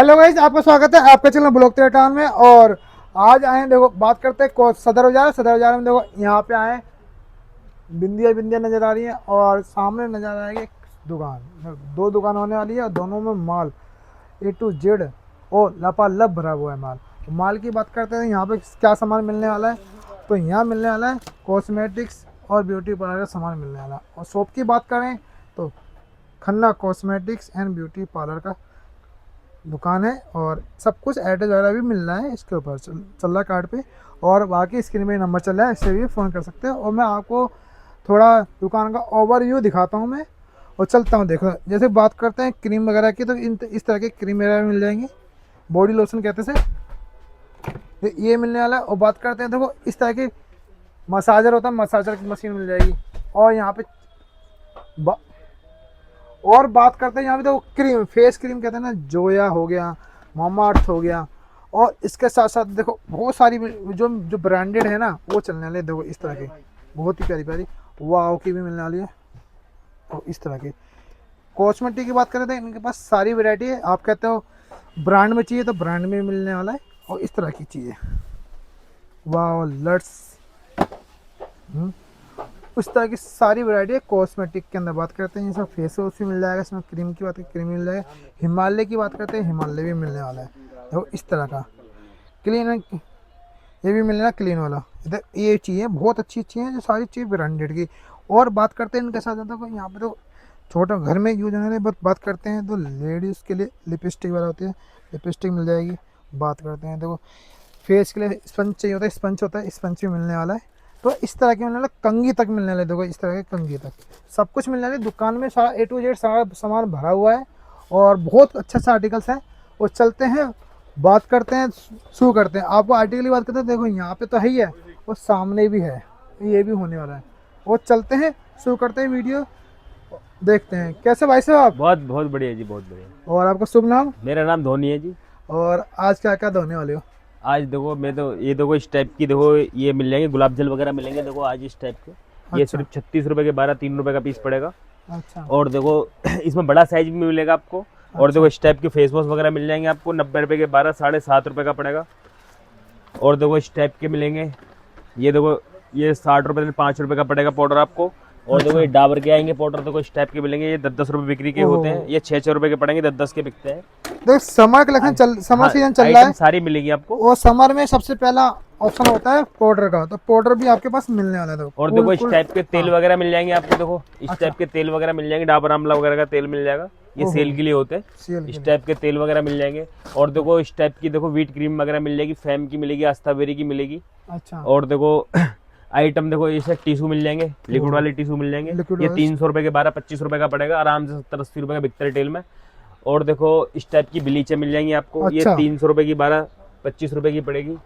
Hello guys, आपका स्वागत है आपके चैनल ब्लॉग टाउन में। और आज आए हैं, देखो बात करते हैं सदर बाजार में। देखो यहाँ पे आए, बिंदिया बिंदिया नजर आ रही है और सामने नजर आ रही है एक दुकान। दो दुकान होने वाली है और दोनों में माल ए टू जेड और लपालप भरा हुआ है माल। तो माल की बात करते हैं, यहाँ पे क्या सामान मिलने वाला है। तो यहाँ मिलने वाला है कॉस्मेटिक्स और ब्यूटी पार्लर का सामान मिलने वाला है। और शॉप की बात करें तो Khanna cosmetics and beauty parlour का दुकान है और सब कुछ एड्रेस वगैरह भी मिल रहा है इसके ऊपर चल रहा है कार्ड पे। और बाकी स्क्रीन में नंबर चल रहा है, इससे भी फ़ोन कर सकते हैं। और मैं आपको थोड़ा दुकान का ओवरव्यू दिखाता हूँ मैं और चलता हूँ। देखो जैसे बात करते हैं क्रीम वगैरह की, तो इस तरह के क्रीम वगैरह मिल जाएंगी। बॉडी लोशन कहते से ये मिलने वाला है। और बात करते हैं, देखो इस तरह की मसाजर होता है, मसाजर की मशीन मिल जाएगी। और यहाँ पे और बात करते हैं यहाँ पे, तो क्रीम फेस क्रीम कहते हैं ना, जोया हो गया, मामाअर्थ हो गया। और इसके साथ साथ देखो बहुत सारी जो जो ब्रांडेड है ना वो चलने वाले। देखो इस तरह के बहुत ही प्यारी प्यारी वाओ की भी मिलने वाली है। और इस तरह के कॉस्मेटिक की बात करें तो इनके पास सारी वैरायटी है। आप कहते हो ब्रांड में चाहिए तो ब्रांड में मिलने वाला है। और इस तरह की चीज़ें वाओ लट्स, उस तरह की सारी वैरायटी है। कॉस्मेटिक के अंदर बात करते हैं, ये सब फेस वॉश भी मिल जाएगा। इसमें क्रीम की बात करें क्रीम मिल जाएगा। हिमालय की बात करते हैं, हिमालय भी मिलने वाला है। तो इस तरह का क्लीन, ये भी मिलना क्लीन वाला। इधर ये चीज़ें बहुत अच्छी अच्छी हैं, जो सारी चीज़ ब्रांडेड की। और बात करते हैं इनके साथ ज़्यादा को यहाँ पे तो छोटा घर में यूज होने वाले बात करते हैं तो लेडीज़ के लिए लिपस्टिक वाला होती है, लिपस्टिक मिल जाएगी। बात करते हैं देखो फेस के लिए स्पंज चाहिए होता है, स्पंज होता है, स्पंज भी मिलने वाला है। तो इस तरह के मिलने वाला, कंघी तक मिलने वाले। देखो इस तरह के कंघी तक सब कुछ मिलने वाले। दुकान में सारा ए टू जेड सारा सामान भरा हुआ है और बहुत अच्छा आर्टिकल्स हैं। और चलते हैं बात करते हैं, शुरू करते हैं। आपको आर्टिकल की बात करते हैं, देखो यहाँ पे तो है ही है और सामने भी है, ये भी होने वाला है। और चलते हैं शुरू करते हैं वीडियो, देखते हैं। कैसे भाई साहब आप? बहुत बहुत बढ़िया जी, बहुत बढ़िया। और आपका शुभ नाम? मेरा नाम धोनी है जी। और आज क्या क्या धोने वाले हो? आज देखो मैं तो ये देखो इस टाइप की, देखो ये मिल जाएंगे, गुलाब जल वगैरह मिलेंगे। देखो आज इस टाइप के ये अच्छा। सिर्फ 36 रुपए के 12, 3 रुपए का पीस पड़ेगा। अच्छा और देखो इसमें बड़ा साइज भी मिलेगा आपको। और देखो इस टाइप के फेस वॉश वगैरह मिल जाएंगे आपको 90 रुपए के 12, 7.5 रुपए का पड़ेगा। और देखो इस टाइप के मिलेंगे, ये देखो ये 60 रुपए 5 रुपए का पड़ेगा पाउडर आपको। और देखो ये डाबर के आएंगे पाउडर, देखो इस टाइप के मिलेंगे। ये 10-10 रुपए बिक्री के होते हैं, ये 6-6 रुपए के पड़ेंगे, 10-10 के बिकते हैं। देख समर कलेक्शन समर सीजन चल रहा है, सारी मिलेगी आपको। और समर में सबसे पहला ऑप्शन होता है पाउडर का। तो पाउडर भी आपके पास मिलने वाला है। और देखो इस टाइप के तेल वगैरह मिल जाएंगे आपको। देखो इस अच्छा। टाइप के तेल वगैरह मिल जाएंगे, डाबर आमला वगैरह का तेल मिल जाएगा। ये सेल के लिए होते हैं, इस टाइप के तेल वगैरह मिल जाएंगे। और देखो इस टाइप की देखो व्हीट क्रीम वगैरह मिल जाएगी, फैम की मिलेगी, आस्थाबेरी की मिलेगी। अच्छा। और देखो आइटम देखो ये टिश्यू मिल जाएंगे, लिक्विड वाले टिश्यू मिल जाएंगे। ये 300 रुपए के 12, 25 रुपए का पड़ेगा आराम से, 70-80 रुपए का बिकता है रिटेल में। और देखो इस टाइप की ब्लीचें मिल जाएंगी आपको। अच्छा। ये 300 रुपए की 12, 25 रुपए की पड़ेगी।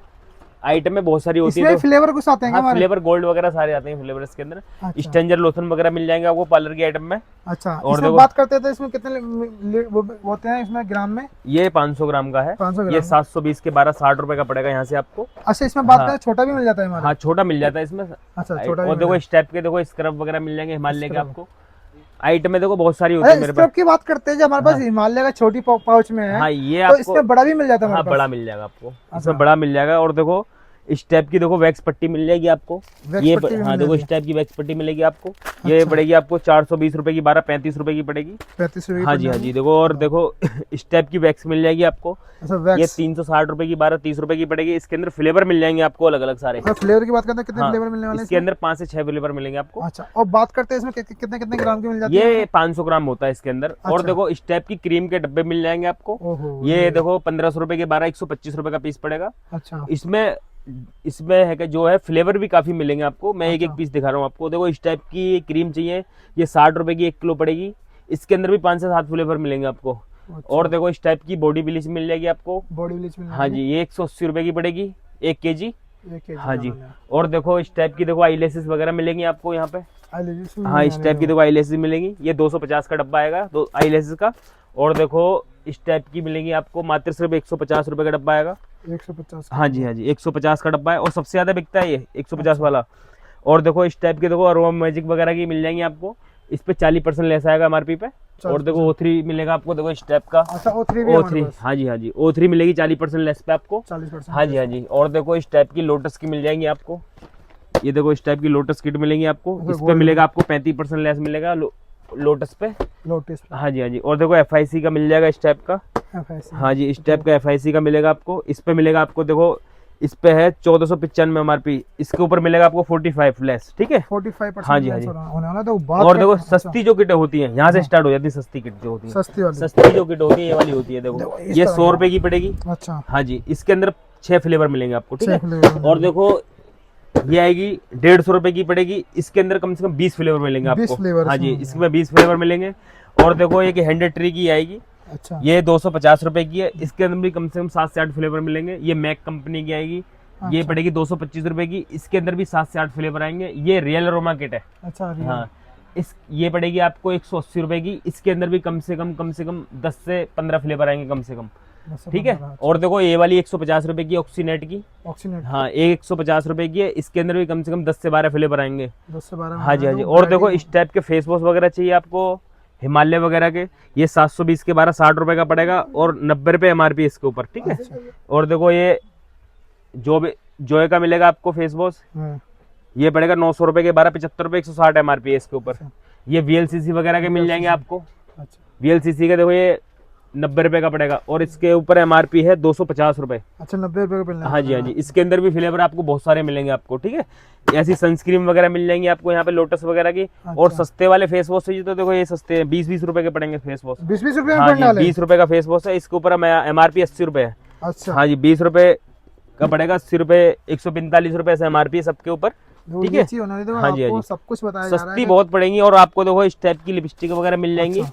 आइटम में बहुत सारी होती है। इसमें तो फ्लेवर कुछ आते हैं क्या हाँ, हमारे? फ्लेवर गोल्ड वगैरह सारे आते हैं फ्लेवर इसके अंदर। अच्छा। स्ट्रेंजर लोशन वगैरह मिल जाएंगे आपको पार्लर की आइटम में। अच्छा। और इसमें देखो बात करते हैं तो इसमें कितने वो होते हैं इसमें ग्राम में? ये 500 ग्राम का है। 500 ये ग्राम 720 के 12, 60 रुपए का पड़ेगा यहाँ से आपको। अच्छा, इसमें बात हाँ करें छोटा भी मिल जाता है हमारे? हाँ, छोटा मिल जाता है इसमें। अच्छा, छोटा भी और मिल देखो जाता इस टाइप के देखो स्क्रब वगैरह मिल जाएंगे हिमालय के स्क्रब। आपको। आइटम में देखो बहुत सारी होती है। है मेरे स्क्रब पास। की बात करते हैं, जो हमारे पास हिमालय का छोटी पाउच में है, हाँ ये तो आपको, इसमें बड़ा भी मिल जाता है हाँ हमारे बड़ा पास? मिल जाएगा आपको, अच्छा। इसमें बड़ा मिल जाएगा। और देखो इस टाइप की देखो वैक्स पट्टी मिल जाएगी आपको। ये हाँ देखो इस टाइप की वैक्स पट्टी मिलेगी आपको। ये पड़ेगी आपको 420 रुपए की 12, 35 रुपए की पड़ेगी। 35 रुपए? हाँ जी, हाँ जी। देखो और देखो इस टाइप की वैक्स मिल जाएगी आपको। अच्छा, ये 360 रुपए की 12, 30 रुपए की पड़ेगी। इसके अंदर फ्लेवर मिल जाएंगे आपको अलग अलग सारे। फ्लेवर की बात करते हैं, कितने हाँ, फ्लेवर मिलने वाले हैं इसके अंदर 5 से 6 फ्लेवर मिलेंगे आपको। अच्छा। और बात करते हैं इसमें कितने कितने ग्राम की मिल जाती है? ये 500 ग्राम होता है इसके अंदर। और देखो इस टाइप की क्रीम के डब्बे मिल जाएंगे आपको। ये देखो 1500 रुपए के 12, 125 रुपए का पीस पड़ेगा। अच्छा। इसमें है कि जो है फ्लेवर भी काफी मिलेंगे आपको। मैं एक एक अच्छा। पीस दिखा रहा हूँ आपको। देखो इस टाइप की क्रीम चाहिए, ये 60 रुपए की 1 किलो पड़ेगी। इसके अंदर भी 5 से 7 फ्लेवर मिलेंगे आपको। अच्छा। और देखो इस टाइप की बॉडी ब्लीच मिल जाएगी आपको। बॉडी ब्लीच मिल हाँ जी, ये 180 रुपए की पड़ेगी 1 केजी। 1 केजी? हाँ जी। और देखो इस टाइप की देखो आईलैशेस वगैरह मिलेंगी आपको यहाँ पे। हाँ इस टाइप की देखो आईलैशेस मिलेंगी। ये 250 का डब्बा आएगा दो आईलैशेस का। और देखो इस टाइप की मिलेंगी आपको मात्र सिर्फ 150 रुपए का डब्बा आएगा। 150? हाँ जी, हाँ जी, 150 का डब्बा है। और सबसे ज्यादा बिकता है ये 150 वाला। और देखो इस टाइप के देखो अरोमा मैजिक वगैरह की मिल जाएंगी आपको। इस पे 40% लेस आएगा एमआरपी पे। और देखो O3 मिलेगा आपको, देखो इस टाइप का अच्छा O3 भी है हमारे O3, पास? हाँ जी हाँ जी, O3 मिलेगी 40% लेस पे आपको। 40%? हाँ जी हाँ जी। और देखो इस टाइप की लोटस की मिल जाएंगी आपको, ये देखो इस टाइप की लोटस किट मिलेंगी आपको। अच्छा, इस पे गोल्ड मिलेगा आपको 35% लेस मिलेगा लोटस पे। लोटस हाँ जी हाँ जी। और देखो FIC का मिल जाएगा इस टाइप का। FIC? हाँ जी, इस टाइप का FIC का मिलेगा आपको। इस पे मिलेगा आपको, देखो इस पे है 1495 एमआरपी, इसके ऊपर मिलेगा आपको 45 लेस, ठीक है। 45% हाँ जी हाँ लेस जी। होने वाला, तो बात और देखो अच्छा, सस्ती जो किटें होती हैं यहाँ से हाँ। स्टार्ट हो जाती है, सस्ती किट जो होती है, सस्ती वाली? सस्ती जो किट होती है ये वाली होती है, देखो, देखो इस ये तरह 100 की। रुपए की पड़ेगी। अच्छा, हाँ जी, इसके अंदर 6 फ्लेवर मिलेंगे आपको, ठीक 6 है। फ्लेवर और देखो ये आएगी 150 रुपए की पड़ेगी, इसके अंदर कम से कम 20 फ्लेवर मिलेंगे 20 आपको। फ्लेवर हाँ जी, इसमें इसमें 20 फ्लेवर मिलेंगे। और देखो एक हैंडेड ट्री की आएगी, अच्छा, ये 250 रुपए की है, इसके अंदर भी कम से कम 7 से 8 फ्लेवर मिलेंगे। ये मैक कंपनी की आएगी, ये अच्छा। पड़ेगी 225 रुपए की, इसके अंदर भी 7 से 8 फ्लेवर आएंगे। ये रियल अरोमा किट है। अच्छा, रियल? हाँ, इस ये पड़ेगी आपको 180 रुपए की, इसके अंदर भी कम से कम 10 से 15 फ्लेवर आएंगे कम से कम, ठीक है। और देखो ये वाली 150 रुपए की ऑक्सीनेट की, ऑक्सीनेट? हाँ, ये 150 रुपए की है, इसके अंदर भी कम से कम 10 से 12 फ्लेवर आएंगे। 10 से 12 हाँ जी हाँ जी। और देखो इस टाइप के फेस वॉश वगैरह चाहिए आपको, हिमालय वगैरह के, ये 720 के 12 60 रुपए का पड़ेगा, और 90 रुपए एमआरपी इसके ऊपर, ठीक है। और देखो ये जोय का मिलेगा आपको फेस वॉश, ये पड़ेगा 900 रुपए के 12 75 रुपए 160 एमआरपी है इसके ऊपर। ये VLCC वगैरह के मिल जाएंगे आपको। अच्छा, VLCC का देखो ये 90 रुपए का पड़ेगा, और इसके ऊपर एमआरपी है 250 रुपए। अच्छा, 90 रुपए का मिलना? हाँ जी हाँ जी। इसके अंदर भी फ्लेवर आपको बहुत सारे मिलेंगे आपको, ठीक है। ऐसी सनस्क्रीन वगैरह मिल जाएंगी आपको यहाँ पे लोटस वगैरह की। और सस्ते वाले फेस वॉश चाहिए तो देखो ये सस्ते हैं, 20-20 रुपए के पड़ेंगे फेस वॉश। 20-20 रुपए में हाँ पड़ने वाले? 20 रुपए का फेस वॉश है, इसके ऊपर एमआरपी 80 रुपए है। अच्छा, हाँ जी, 20 रुपए का पड़ेगा, 80 रुपए 145 रुपए से एमआरपी सबके ऊपर, ठीक है। हाँ जी हाँ जी। सब कुछ बताया जा रहा है। सस्ती बहुत पड़ेंगी। और आपको देखो इस टाइप की लिपस्टिक वगैरह मिल जाएंगी,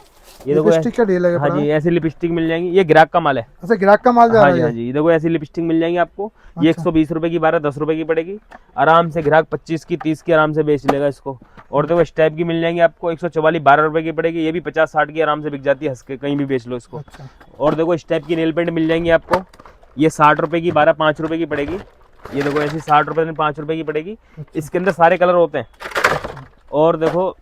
ये देखो लिपस्टिक का डील है? हाँ जी, ऐसी लिपस्टिक मिल जाएंगी, ये ग्राहक का माल है। अच्छा, ग्राहक का माल जा हाँ रहा जी है? हाँ जी, देखो ऐसी लिपस्टिक मिल जाएंगी आपको, ये 120 रुपए की 12 10 रुपए की पड़ेगी। आराम से ग्राहक 25 की 30 की आराम से बेच लेगा इसको। और देखो इस टाइप की मिल जाएंगी आपको 144 12 रुपए की पड़ेगी, ये भी 50-60 की आराम से बिक जाती है, हंस के कहीं भी बेच लो इसको। अच्छा, और देखो इस टाइप की नेल पेंट मिल जाएंगी आपको, ये 60 रुपए की 12 5 रुपए की पड़ेगी, ये देखो ऐसी 60 रुपए में 5 रुपए की पड़ेगी। इसके अंदर सारे कलर होते हैं। और देखो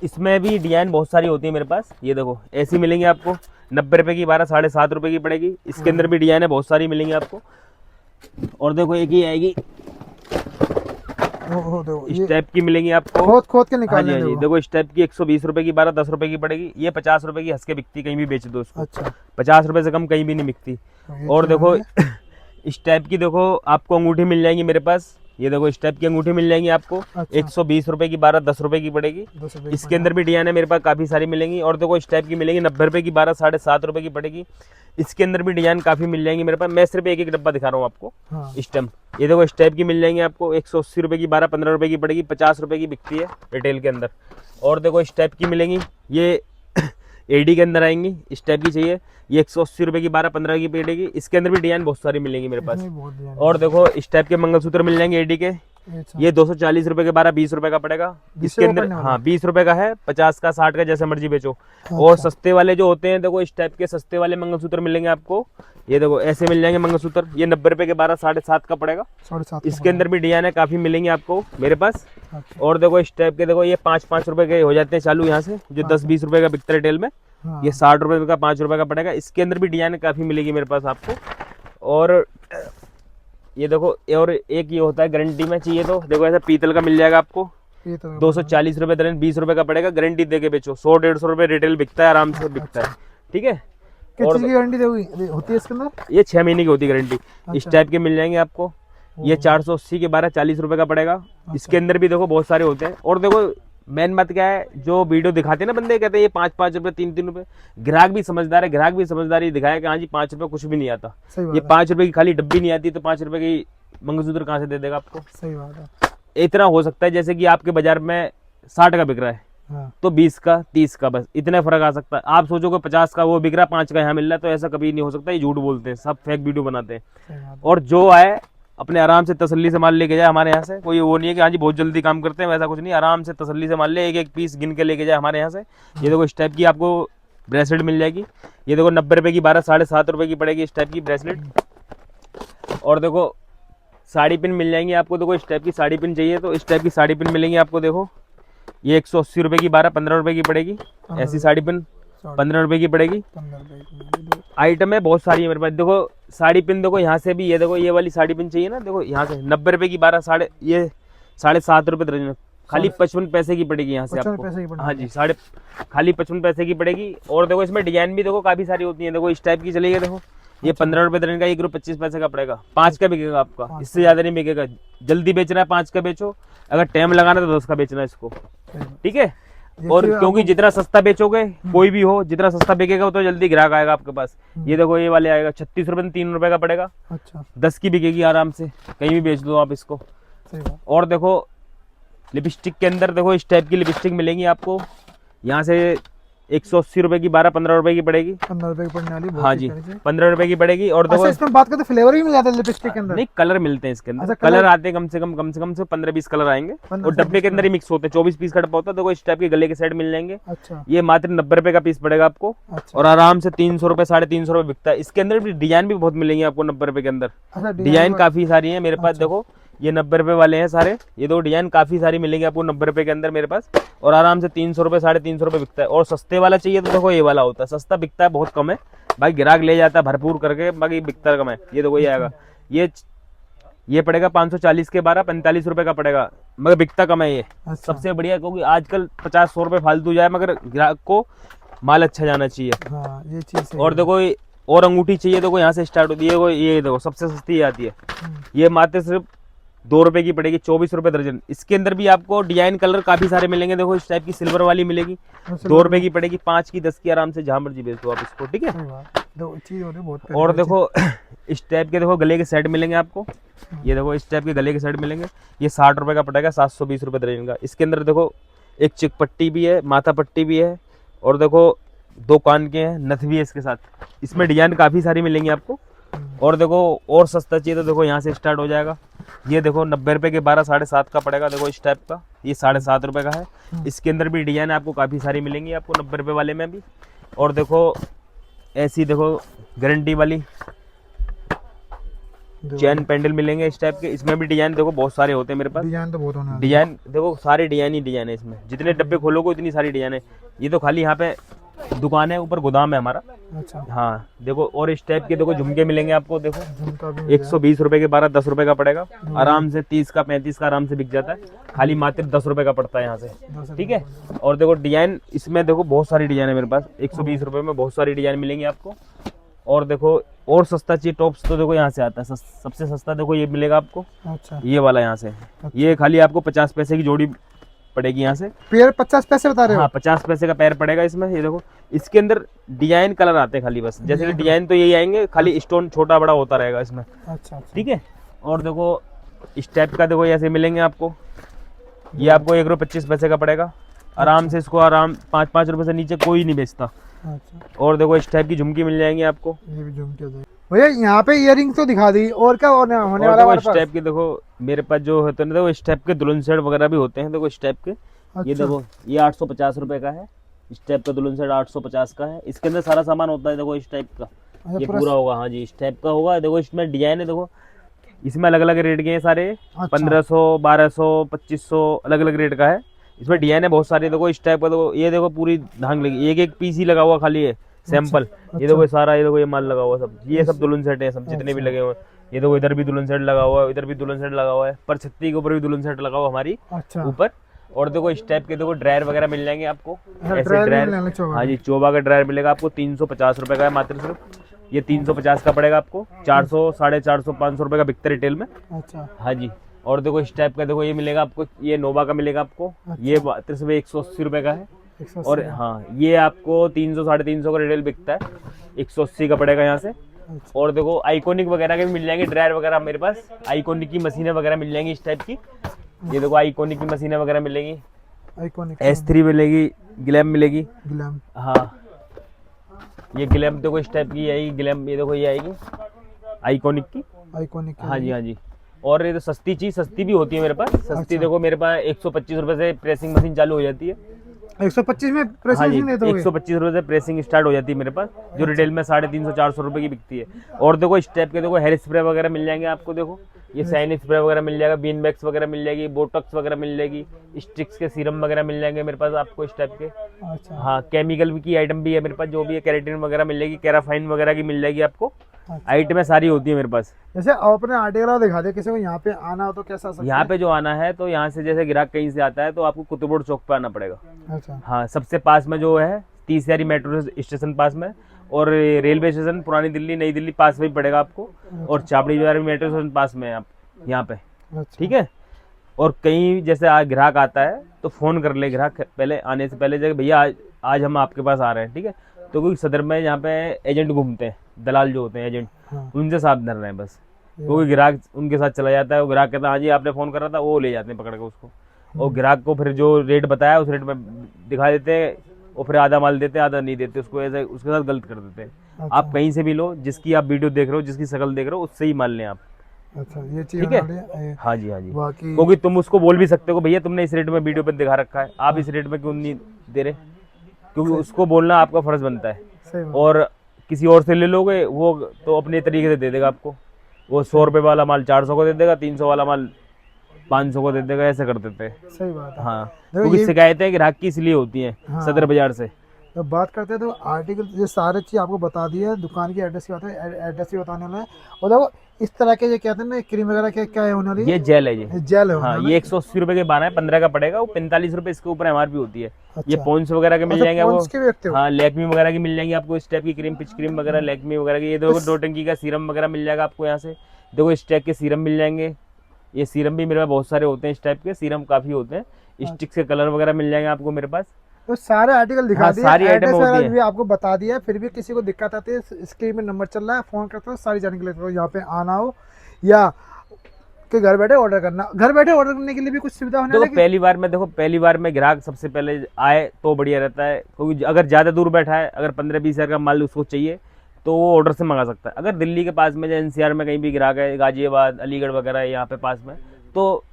इसमें भी डिजाइन बहुत सारी होती है मेरे पास, ये देखो ऐसी मिलेंगी आपको 90 रुपए की 12 7.5 रुपए की पड़ेगी, इसके अंदर भी डिजाइन है बहुत सारी मिलेंगी आपको। और देखो एक ही आएगी देखो इस टाइप की मिलेंगी आपको, खोद के हाँ जी निकालने हाँ जी। देखो इस टाइप की 120 रुपए की 12 10 रुपए की पड़ेगी, ये 50 रुपए की हंस के बिकती, कहीं भी बेच दो उसको। अच्छा, 50 रुपए से कम कहीं भी नहीं बिकती। और देखो इस टाइप की देखो आपको अंगूठी मिल जाएंगी मेरे पास, ये देखो इस टाइप की अंगूठी मिल जाएंगी आपको। अच्छा। 120 रुपए की 12 10 रुपए की पड़ेगी, 10 रुपए इसके अंदर भी डिजाइन है मेरे पास काफी सारी मिलेंगी। और देखो इस टाइप की मिलेंगी 90 रुपए की 12 7.5 रुपए की पड़ेगी, इसके अंदर भी डिजाइन काफी मिल जाएंगी मेरे पास। मैं सिर्फ एक एक डब्बा दिखा रहा हूँ आपको। हाँ। इस टाइम ये देखो इस टाइप की मिल जाएंगी आपको, 180 रुपए की 12 15 रुपए की पड़ेगी, 50 रुपए की बिकती है रिटेल के अंदर। और देखो इस टाइप की मिलेंगी, ये एडी के अंदर आएंगी, इस टाइप की चाहिए, ये 180 रुपए की 12 15 की पड़ेगी, इसके अंदर भी डिजाइन बहुत सारी मिलेंगी मेरे पास। और देखो इस टाइप के मंगलसूत्र मिल जाएंगे एडी के, ये 240 रुपए के 12 20 रुपए का पड़ेगा, इसके अंदर हाँ 20 रुपए का है, 50 का 60 का जैसे मर्जी बेचो। और सस्ते वाले जो होते हैं देखो इस टाइप के सस्ते वाले मंगलसूत्र मिलेंगे आपको, ये देखो ऐसे मिल जाएंगे मंगलसूत्र, ये 90 रुपए के 12 7.5 का पड़ेगा, 7.5। इसके अंदर भी डिजाइन है काफी मिलेंगे आपको मेरे पास। अच्छा। और देखो इस टाइप के देखो ये 5-5 रुपए के हो जाते हैं चालू यहाँ से, जो 10-20 रुपए का बिकता है रिटेल में, ये 60 रुपए का 5 रुपए का पड़ेगा, इसके अंदर भी डिजाइन काफी मिलेगी मेरे पास आपको। और ये देखो, और एक ये होता है गारंटी में चाहिए तो देखो ऐसा पीतल का मिल जाएगा आपको, 240 रुपए दर्जन, 20 रुपए का पड़ेगा, गारंटी दे के बेचो, 100-150 रुपए रिटेल बिकता है, आराम से बिकता है, ठीक है। और गारंटी होती है इसके अंदर? ये 6 महीने की होती है गारंटी। इस टाइप के मिल जाएंगे आपको, ये 480 के 12 40 रुपए का पड़ेगा, इसके अंदर भी देखो बहुत सारे होते हैं। और देखो मेन बात क्या है, जो वीडियो दिखाते हैं ना बंदे, कहते हैं ये 5-5 रुपए 3-3 रुपए, ग्राहक भी समझदार है, ग्राहक भी समझदारी दिखाया कि हाँ जी 5 रुपए कुछ भी नहीं आता, ये 5 रुपए की खाली डब्बी नहीं आती तो 5 रुपए की मंगलसूत्र कहाँ से दे देगा आपको। सही बात है। इतना हो सकता है जैसे कि आपके बाजार में 60 का बिक रहा है, हाँ। तो 20 का 30 का, बस इतना फर्क आ सकता है। आप सोचोगे 50 का वो बिक रहा है, 5 का यहाँ मिल रहा है, तो ऐसा कभी नहीं हो सकता, ये झूठ बोलते हैं, सब फेक वीडियो बनाते हैं। और जो आए अपने आराम से तसल्ली से माल लेके जाए हमारे यहाँ से, कोई वो नहीं है कि हाँ जी बहुत जल्दी काम करते हैं, वैसा कुछ नहीं, आराम से तसल्ली से माल ले, एक एक पीस गिन के लेके जाए हमारे यहाँ से। ये देखो इस टाइप की आपको ब्रेसलेट मिल जाएगी, ये देखो 90 रुपए की 12 7.5 रुपए की पड़ेगी इस टाइप की ब्रेसलेट। और देखो साड़ी पिन मिल जाएंगी आपको, देखो इस टाइप की साड़ी पिन चाहिए तो इस टाइप की साड़ी पिन मिलेंगी आपको, देखो ये 180 रुपए की 12, 15 रुपए की पड़ेगी। ऐसी साड़ी पिन 15 रुपए की पड़ेगी। 15 आइटम है बहुत सारी है मेरे पास। देखो साड़ी पिन देखो यहाँ से भी, ये देखो ये वाली साड़ी पिन चाहिए ना, देखो यहाँ से 90 रुपए की 12, ये 7.5 रुपए दर्जन, खाली 55 पैसे की पड़ेगी यहाँ से 55 आपको। पैसे की पड़ेगी। हाँ जी, खाली 55 पैसे की पड़ेगी। और देखो इसमें डिजाइन भी देखो काफी सारी होती है, देखो इस टाइप की चलेगी। देखो ये 15 रुपए दर्जन का, 1 रुपये 25 पैसे का पड़ेगा। 5 का बिकेगा आपका, इससे ज्यादा नहीं बिकेगा। जल्दी बेचना है 5 का बेचो, अगर टाइम लगाना है तो 10 का बेचना है इसको, ठीक है। और क्योंकि जितना सस्ता बेचोगे कोई भी हो, जितना सस्ता बिकेगा तो जल्दी ग्राहक आएगा आपके पास। ये देखो ये वाले आएगा 36 रुपए में 3 रुपए का पड़ेगा। अच्छा 10 की बिकेगी आराम से, कहीं भी बेच दो आप इसको। सही बात। और देखो लिपस्टिक के अंदर देखो इस टाइप की लिपस्टिक मिलेंगी आपको। यहाँ से 180 रुपए की 12, 15 रुपए की पड़ेगी। 15 रुपए की पड़ने वाली, बहुत हाँ ही जी, प्यारी सी। 15 रुपए की पड़ेगी। और देखो अच्छा इसमें बात करते फ्लेवर भी मिल जाता है लिपस्टिक के अंदर? नहीं, कलर मिलते हैं इसके अंदर। अच्छा, कलर कलर आते हैं कम से कम से 15-20 कलर आएंगे। 15 और डब्बे के अंदर ही मिक्स होते हैं, 24 पीस का डब्बा होता है। देखो इस टाइप के गले के सेट मिल जाएंगे। अच्छा ये मात्र 90 रुपए का पीस पड़ेगा आपको। अच्छा और आराम से 300 रुपए 350 रुपए बिकता है। इसके अंदर भी डिजाइन भी बहुत मिलेंगे आपको 90 रुपए के अंदर। अच्छा डिजाइन काफी सारी है मेरे पास। देखो ये 90 रुपए वाले हैं सारे, ये दो डिजाइन काफी सारी मिलेंगी आपको 90 रुपए के अंदर मेरे पास। और आराम से 300 रुपए 350 रुपए बिकता है। और सस्ते वाला चाहिए तो देखो ये वाला होता है, सस्ता बिकता है, बहुत कम है भाई, ग्राहक ले जाता है भरपूर करके, बाकी बिकता कम है। ये देखो ये आएगा, ये पड़ेगा 540 के 12, 45 रुपए का पड़ेगा, मगर बिकता कम है ये। अच्छा। सबसे बढ़िया, क्योंकि आजकल 50-100 रुपए फालतू जाए, मगर ग्राहक को माल अच्छा जाना चाहिए। हाँ ये चीज और देखो और अंगूठी चाहिए, देखो यहाँ से स्टार्ट होती है। ये देखो सबसे सस्ती आती है, ये मात्र सिर्फ 2 रुपए की पड़ेगी, 24 रुपए दर्जन। इसके अंदर भी आपको डिजाइन कलर काफी सारे मिलेंगे। देखो इस टाइप की सिल्वर वाली मिलेगी, 2 रुपए की पड़ेगी, 5 की 10 की, आराम से जहां मर्जी बेच दो आप इसको, ठीक है। चीज हो रही बहुत। और देखो इस टाइप के देखो गले के सेट मिलेंगे आपको। ये देखो इस टाइप के गले के सेट मिलेंगे, ये 60 रुपए का पड़ेगा, 720 रुपए दर्जन का। इसके अंदर देखो एक चिक पट्टी भी है, माथा पट्टी भी है, और देखो 2 कान के हैं, नथ भी है इसके साथ। इसमें डिजाइन काफी सारी मिलेंगी आपको। और देखो और सस्ता चाहिए तो देखो यहाँ से स्टार्ट हो जाएगा। ये देखो 90 रुपए के 12, 7.5 का पड़ेगा। देखो इस टाइप का, ये 7.5 रुपए का है। इसके अंदर भी डिजाइन आपको काफी सारी मिलेंगी आपको 90 रुपए वाले में भी। और देखो ऐसी देखो गारंटी वाली चैन पेंडल मिलेंगे इस टाइप के। इसमें भी डिजाइन देखो बहुत सारे होते हैं मेरे पास। डिजाइन तो बहुत होने वाले। डिजाइन देखो सारे डिजाइन ही डिजाइन है इसमें, जितने डब्बे खोलोगे उतनी सारी डिजाइन है। ये तो खाली यहाँ पे दुकान है, ऊपर गोदाम है हमारा। अच्छा हाँ देखो, और इस टाइप के देखो झुमके मिलेंगे आपको। देखो झुमका भी 120 रुपए के 12, 10 रुपए का पड़ेगा, आराम से 30 का 35 का आराम से बिक जाता है, खाली मात्र 10 रुपए का पड़ता है यहाँ से, ठीक है। और देखो डिजाइन इसमें देखो बहुत सारी डिजाइन है मेरे पास, 120 रुपए में बहुत सारी डिजाइन मिलेंगी आपको। और देखो और सस्ता चाहिए टॉप्स तो देखो यहाँ से आता है, सबसे सस्ता देखो ये मिलेगा आपको। अच्छा ये वाला यहाँ से, ये खाली आपको 50 पैसे की जोड़ी पड़ेगी यहाँ से। पेयर 50 पैसे बता रहे हो? हाँ 50 पैसे का पैर पड़ेगा इसमें। ये देखो इसके अंदर डिजाइन कलर आते हैं खाली, बस जैसे कि डिजाइन तो यही आएंगे, खाली स्टोन छोटा बड़ा होता रहेगा इसमें, अच्छा ठीक है। और देखो इस टाइप का देखो ऐसे मिलेंगे आपको। ये आपको 1 रुपये 25 पैसे का पड़ेगा, आराम से इसको आराम 5-5 रुपए से नीचे कोई नहीं बेचता। अच्छा और देखो इस टाइप की झुमकी मिल जाएंगी आपको। ये भी झुमके दे भैया। यहाँ पे इयररिंग तो दिखा दी, और क्या होने और वाला देखो हमारे इस पास? टाइप के देखो मेरे पास जो होते हैं, देखो इस टाइप के दुल्हन सेट वगैरह भी होते हैं। देखो इस टाइप के, ये अच्छा। देखो ये 850 रुपए का है। इस टाइप का दुल्हन सेट 850 का है। इसके अंदर सारा सामान होता है देखो इस टाइप का, ये पूरा होगा। हाँ जी इस टाइप का होगा। देखो इसमें डिजाइन है, देखो इसमें अलग अलग रेट के हैं सारे, 1500, 1200, 2500 अलग अलग रेट का है। इसमें डिजाइन है बहुत सारी। देखो इस टाइप का, देखो ये देखो पूरी धांग लगी, एक पीस ही लगा हुआ खाली है सैंपल। ये देखो सारा, ये देखो ये माल लगा हुआ सब, ये सब दुल्हन सेट है सब जितने भी लगे हुए हैं। ये देखो इधर भी दुल्हन सेट लगा हुआ है, इधर भी दुल्हन सेट लगा हुआ है, पर छत्ती के ऊपर भी दुल्हन सेट लगा हुआ हमारी ऊपर। और देखो इस टाइप के देखो ड्रायर वगैरह मिल जाएंगे आपको, ऐसे ड्रायर। हाँ जी चोबा का ड्रायर मिलेगा आपको, 350 रुपए का है मात्र सिर्फ। ये 350 का पड़ेगा आपको, 400, 450, 500 रुपए का बिकता है रिटेल में। अच्छा हाँ जी। और देखो इस टाइप का देखो ये मिलेगा आपको, ये नोवा का मिलेगा आपको। ये मात्र सिर्फ 180 रुपए का है। और हाँ ये आपको 300, 350 का रिटेल बिकता है, 180 का पड़ेगा यहाँ से। और देखो आइकॉनिक वगैरह के भी मिल जाएंगे ड्रायर वगैरह मेरे पास, आइकॉनिक की मशीनें वगैरह मिल जाएंगी इस टाइप की। ये देखो आइकॉनिक की मशीनें वगैरह मिलेंगी, S3 मिलेगी, ग्लैम मिलेगी। हाँ ये ग्लैम देखो इस टाइप की आएगी ग्लैम, ये देखो ये आएगी आइकॉनिक की। हाँ जी हाँ जी। और ये तो सस्ती चीज सस्ती भी होती है मेरे पास, सस्ती देखो मेरे पास 125 रुपए से प्रेसिंग मशीन चालू हो जाती है। 125 में प्रेसिंग मशीन देते हो? 125 रुपए से प्रेसिंग स्टार्ट हो जाती है मेरे पास, जो रिटेल में 350-400 रुपए की बिकती है। और देखो इस टाइप के देखो हेयर स्प्रे वगैरह मिल जाएंगे आपको। देखो ये साइन स्प्रे वगैरह मिल जाएगा, बीन बैग्स वगैरह मिल जाएगी, बोटॉक्स वगैरह मिल जाएगी, स्टिक्स के सीरम वगैरह मिल जाएंगे मेरे पास आपको इस टाइप के। अच्छा हाँ, केमिकल की आइटम भी है मेरे पास, जो भी है केराटिन वगैरह मिल जाएगी, कैराफाइन वगैरह की मिल जाएगी आपको। अच्छा। आइटमें सारी होती है मेरे पास। जैसे अपने आर्टिकल दिखा दे, किसी को यहाँ पे आना हो तो कैसा आ सकता यहाँ है? पे जो आना है तो यहाँ से जैसे ग्राहक कहीं से आता है तो आपको कुतुब रोड चौक पे आना पड़ेगा। अच्छा हाँ, सबसे पास में जो है तीसरी मेट्रो स्टेशन पास में, और रेलवे स्टेशन पुरानी दिल्ली नई दिल्ली पास में ही पड़ेगा आपको, और चापड़ी बाजार मेट्रो स्टेशन पास में है आप यहाँ पे। अच्छा ठीक है। और कहीं जैसे ग्राहक आता है तो फ़ोन कर ले ग्राहक पहले, आने से पहले जगह भैया आज हम आपके पास आ रहे हैं। ठीक है। तो क्योंकि सदर में यहाँ पे एजेंट घूमते हैं, दलाल जो होते हैं एजेंट, हाँ उनसे सावधान रहें बस। क्योंकि ग्राहक उनके साथ चला जाता है, वो ग्राहक कहता है हाँ जी आपने फ़ोन करा था, वो ले जाते हैं पकड़ के उसको, और ग्राहक को फिर जो रेट बताया उस रेट में दिखा देते हैं, और फिर आधा माल देते हैं आधा नहीं देते उसको, ऐसे उसके साथ गलत कर देते हैं। आप कहीं से भी लो, जिसकी आप वीडियो देख रहे हो, जिसकी शक्ल देख रहे हो, उससे ही माल लें आप। अच्छा ये चीज ठीक है। बना लिया, हाँ जी, हाँ जी। बाकी क्योंकि तुम उसको बोल भी सकते हो भैया तुमने इस रेट में वीडियो पे दिखा रखा है, आप इस रेट में क्यों नहीं दे रहे, क्योंकि उसको बोलना आपका फर्ज बनता है। सही बात। और किसी और से ले लोगे वो तो अपने तरीके से दे देगा आपको, वो 100 रुपये वाला माल 400 को दे देगा, 300 वाला माल 500 को दे देगा, ऐसे कर देते हैं। सही बात है। हाँ, देखो क्योंकि ये शिकायतें ग्राहक की इसलिए होती हैं हाँ। सदर बाजार से। तो बात करते हैं तो आर्टिकल ये सारे चीज़ आपको बता दी है, दुकान की एड्रेस की बात है, एड्रेस भी बताने वाला है। और देखो इस तरह के जो कहते हैं ना क्रीम वगैरह क्या है होने वाली ये जेल है ये। जेल है हाँ, होना ये 180 रुपये के 12 है, 15 का पड़ेगा, वो 45 रुपये इसके ऊपर MRP होती है। ये अच्छा। पॉन्स वगैरह के मिल अच्छा, जाएंगे पॉन्ड्स के भी रखते हो? हाँ, लैक्मी वगैरह की मिल जाएंगी आपको, इस टाइप की क्रीम, पिच क्रीम वगैरह, लैक्मी वगैरह की। ये देखो 2 टंकी का सीरम वगैरह मिल जाएगा आपको यहाँ से। देखो इस टाइप के सीरम मिल जाएंगे, ये सीरम भी मेरे पास बहुत सारे होते हैं, इस टाइप के सीरम काफ़ी होते हैं। स्टिक्स के कलर वगैरह मिल जाएंगे आपको मेरे पास। तो सारे आर्टिकल दिखा हाँ, दिए, सारी आइटम एड्रेस होती वगैरह है। भी आपको बता दिया है। फिर भी किसी को दिक्कत आती है, स्क्रीन में नंबर चल रहा है, फ़ोन करते हो, सारी जानकारी लेते हो, यहाँ पे आना हो या कि घर बैठे ऑर्डर करना। घर बैठे ऑर्डर करने के लिए भी कुछ सुविधा होने देखो लगी? पहली बार में ग्राहक सबसे पहले आए तो बढ़िया रहता है, क्योंकि अगर ज़्यादा दूर बैठा है, अगर 15-20 हज़ार का माल उसको चाहिए तो वो ऑर्डर से मंगा सकता है। अगर दिल्ली के पास में या NCR में कहीं भी ग्राहक है, गाजियाबाद अलीगढ़ वगैरह यहाँ पे पास में, तो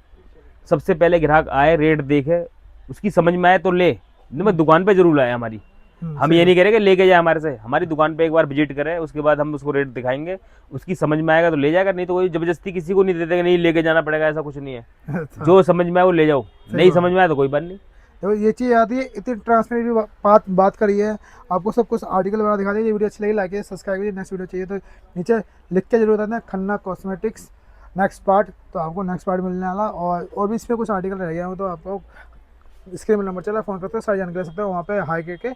सबसे पहले ग्राहक आए, रेट देखे, उसकी समझ में आए तो ले। नहीं, मैं दुकान पे जरूर लाए हमारी, हम ये नहीं कह रहे कि लेके जाए हमारे से, हमारी दुकान पे एक बार विजिट करें, उसके बाद हम उसको रेट दिखाएंगे, उसकी समझ में आएगा तो ले जाएगा, नहीं तो कोई जबरदस्ती किसी को नहीं देते कि नहीं लेके जाना पड़ेगा, ऐसा कुछ नहीं है। अच्छा। जो समझ में आए वो ले जाओ, नहीं समझ में आए तो कोई बात नहीं। देखो ये चीज़ आती है, इतनी ट्रांसपेरेंट बात करी है, आपको सब कुछ आर्टिकल वगैरह दिखा दिया। वीडियो अच्छी लगी लाइक सब्सक्राइब कीजिए। नेक्स्ट वीडियो चाहिए तो नीचे लिख के जरूर बताना, खन्ना कॉस्मेटिक्स नेक्स्ट पार्ट, तो आपको नेक्स्ट पार्ट मिलने वाला। और भी इसमें कुछ आर्टिकल रह गया हो तो आपको स्क्रीन में नंबर चला, फ़ोन करते हो, सारी जानकारी सकते हो वहाँ पे हाई करके।